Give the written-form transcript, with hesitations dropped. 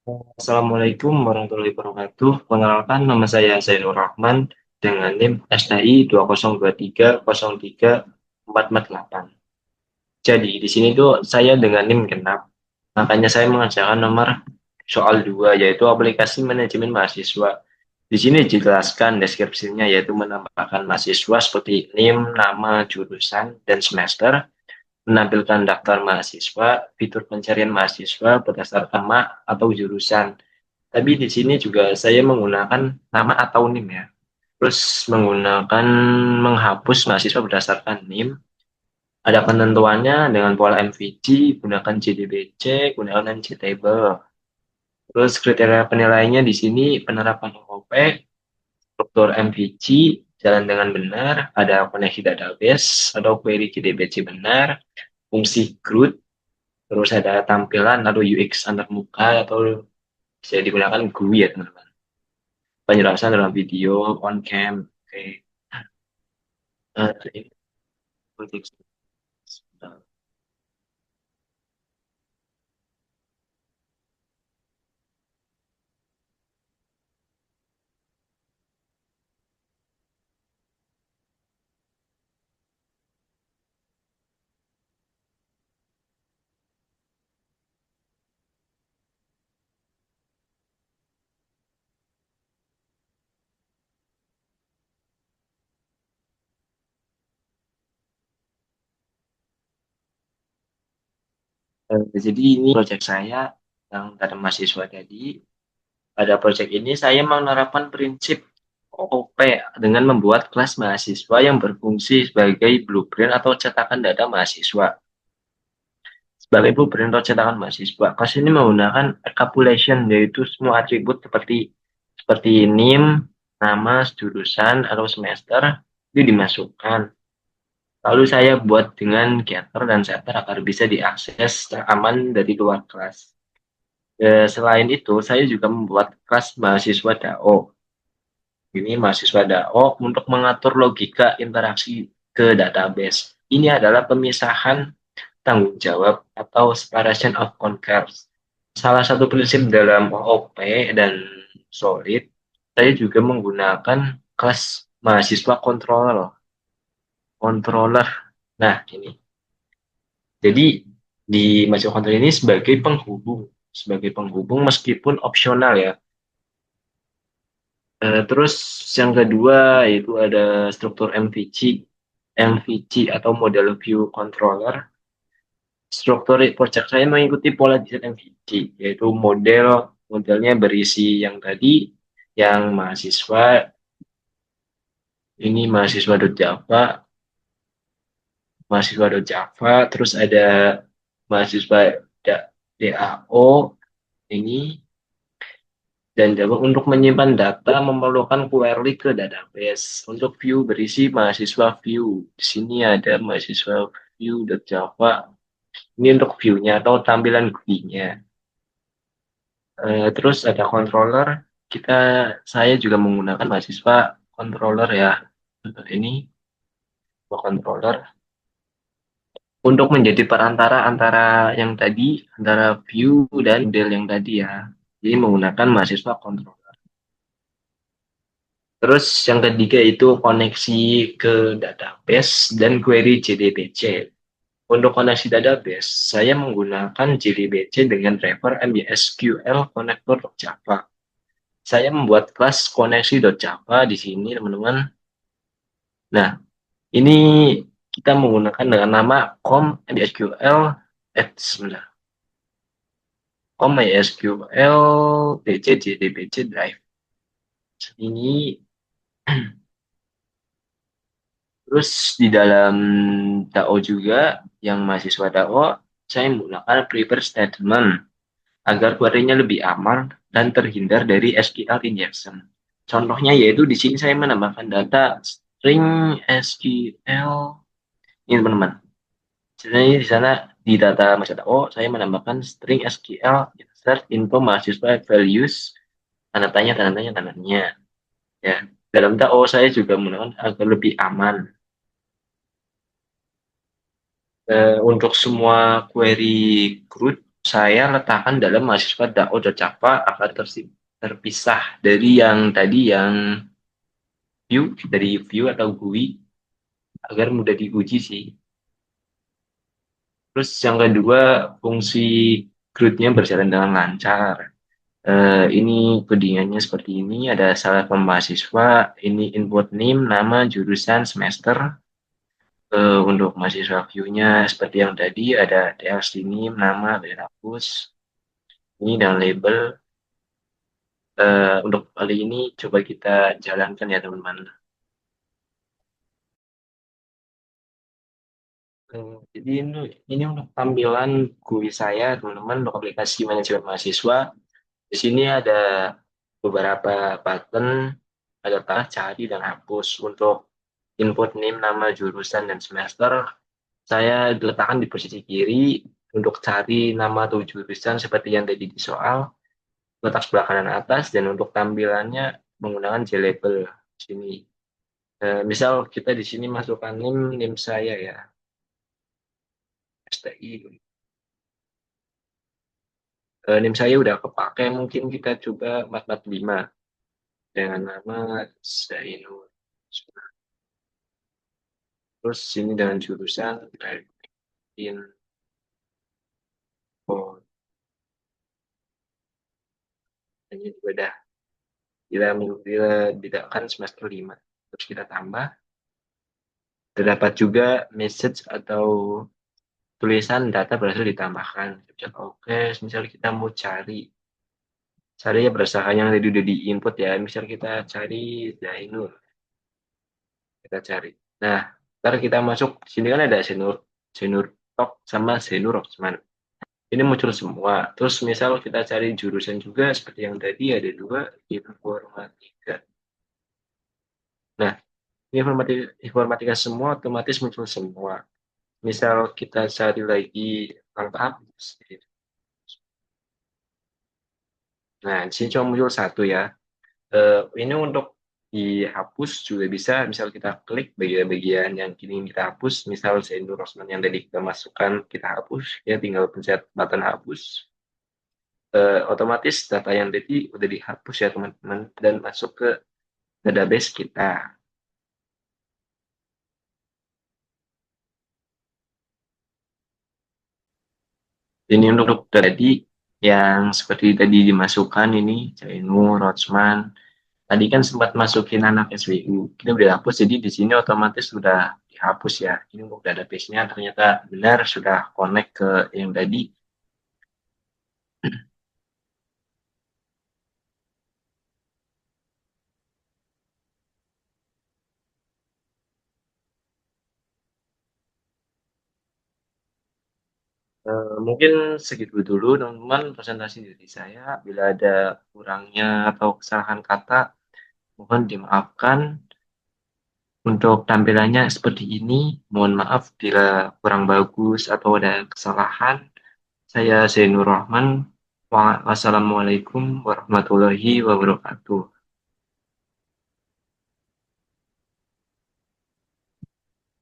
Assalamualaikum warahmatullahi wabarakatuh. Perkenalkan, nama saya Zainur Rahman dengan NIM STI 202303448. Jadi di sini tuh saya dengan NIM genap. Makanya saya mengerjakan nomor soal 2 yaitu aplikasi manajemen mahasiswa. Di sini dijelaskan deskripsinya yaitu menambahkan mahasiswa seperti NIM, nama, jurusan, dan semester, menampilkan daftar mahasiswa, fitur pencarian mahasiswa berdasarkan nama atau jurusan. Tapi di sini juga saya menggunakan nama atau NIM ya. Terus menggunakan menghapus mahasiswa berdasarkan NIM. Ada penentuannya dengan pola MVG, gunakan JDBC, gunakan NG-table. Terus kriteria penilaiannya di sini penerapan OOP, struktur MVG, jalan dengan benar, ada koneksi database, atau query JDBC benar, fungsi GRUD, terus ada tampilan atau UX antarmuka atau bisa digunakan GUI ya teman-teman. Penjelasan dalam video on cam. Oke. Ini untuk jadi ini proyek saya yang kata mahasiswa tadi. Pada proyek ini saya menerapkan prinsip OOP dengan membuat kelas mahasiswa yang berfungsi sebagai blueprint atau cetakan data mahasiswa. Sebagai blueprint atau cetakan mahasiswa, kelas ini menggunakan encapsulation yaitu semua atribut seperti NIM, nama, jurusan, atau semester itu dimasukkan. Lalu saya buat dengan getter dan setter agar bisa diakses aman dari luar kelas. Selain itu, saya juga membuat kelas mahasiswa DAO. Ini mahasiswa DAO untuk mengatur logika interaksi ke database. Ini adalah pemisahan tanggung jawab atau separation of concerns. Salah satu prinsip dalam OOP dan Solid, saya juga menggunakan kelas mahasiswa controller. Controller. Nah, ini. Jadi di mahasiswa controller ini sebagai penghubung meskipun opsional ya. Terus yang kedua itu ada struktur MVC. MVC atau Model View Controller. Struktur project saya mengikuti pola desain MVC, yaitu modelnya berisi yang tadi, yang mahasiswa.java, mahasiswa.java, terus ada mahasiswa DAO ini, dan Java untuk menyimpan data memerlukan query ke database. Untuk view berisi mahasiswa view. Di sini ada mahasiswa view.java. Ini untuk view-nya atau tampilan GUI-nya. Terus ada controller. Saya juga menggunakan mahasiswa controller ya. Ini controller untuk menjadi perantara antara yang tadi, antara view dan model yang tadi ya. Jadi menggunakan mahasiswa controller. Terus yang ketiga itu koneksi ke database dan query JDBC. Untuk koneksi database, saya menggunakan JDBC dengan driver MySQL connector Java. Saya membuat kelas koneksi.java di sini, teman-teman. Nah, ini kita menggunakan dengan nama com MySQL sebentar. Com MySQL DC JDBC drive. Ini terus di dalam DAO juga yang mahasiswa DAO saya menggunakan prepare statement agar query-nya lebih aman dan terhindar dari SQL injection. Contohnya yaitu di sini saya menambahkan data string SQL ini teman-teman. Sebenarnya di sana di data mahasiswa DAO saya menambahkan string SQL insert info mahasiswa values tanda tanya ya. Dalam DAO saya juga menggunakan agar lebih aman. Untuk semua query CRUD saya letakkan dalam mahasiswa DAO dan Java agar terpisah dari yang tadi yang view atau GUI agar mudah diuji sih. Terus yang kedua, fungsi CRUD-nya berjalan dengan lancar. Ini codingannya seperti ini, ada salah mahasiswa, ini input name, nama, jurusan, semester. Untuk mahasiswa view-nya seperti yang tadi, ada TLC name, nama, hapus, ini dan label. Untuk kali ini coba kita jalankan ya teman-teman. Jadi ini untuk tampilan GUI saya teman-teman untuk aplikasi manajemen mahasiswa. Di sini ada beberapa button, ada task cari dan hapus. Untuk input name, nama, jurusan, dan semester, saya letakkan di posisi kiri untuk cari nama atau jurusan seperti yang tadi di soal, letak sebelah kanan atas, dan untuk tampilannya menggunakan JLabel di sini. Misal kita di sini masukkan name saya ya, STI. Name saya udah kepakai, mungkin kita coba 445 dengan nama Zainul. Terus sini dengan jurusan info. Ini juga udah kita bedakan semester 5. Terus kita tambah. Terdapat juga message atau tulisan data berhasil ditambahkan. Oke, misal kita mau cari ya berdasarkan yang tadi udah di input ya. Misal kita cari Zainul, kita cari. Nah, ntar kita masuk sini kan ada Senur Tok sama Senur Roxman. Ini muncul semua. Terus misal kita cari jurusan juga seperti yang tadi ada dua informatika. Nah, ini informatika semua otomatis muncul semua. Misal kita cari lagi lengkap. Nah, di sini cuma muncul satu ya. Ini untuk dihapus juga bisa. Misal kita klik bagian-bagian yang kini kita hapus. Misal Zainur Rosman yang tadi kita masukkan, kita hapus. Ya tinggal pencet button hapus. Otomatis data yang tadi udah dihapus ya teman-teman. Dan masuk ke database kita. Ini untuk tadi yang seperti tadi dimasukkan ini, Zainur, Rotsman. Tadi kan sempat masukin anak SWU, kita udah hapus, jadi di sini otomatis sudah dihapus ya. Ini untuk database-nya ternyata benar sudah connect ke yang tadi. Mungkin segitu dulu teman-teman presentasi dari saya. Bila ada kurangnya atau kesalahan kata, mohon dimaafkan. Untuk tampilannya seperti ini, mohon maaf bila kurang bagus atau ada kesalahan. Saya Zainur Rahman. Wassalamualaikum warahmatullahi wabarakatuh.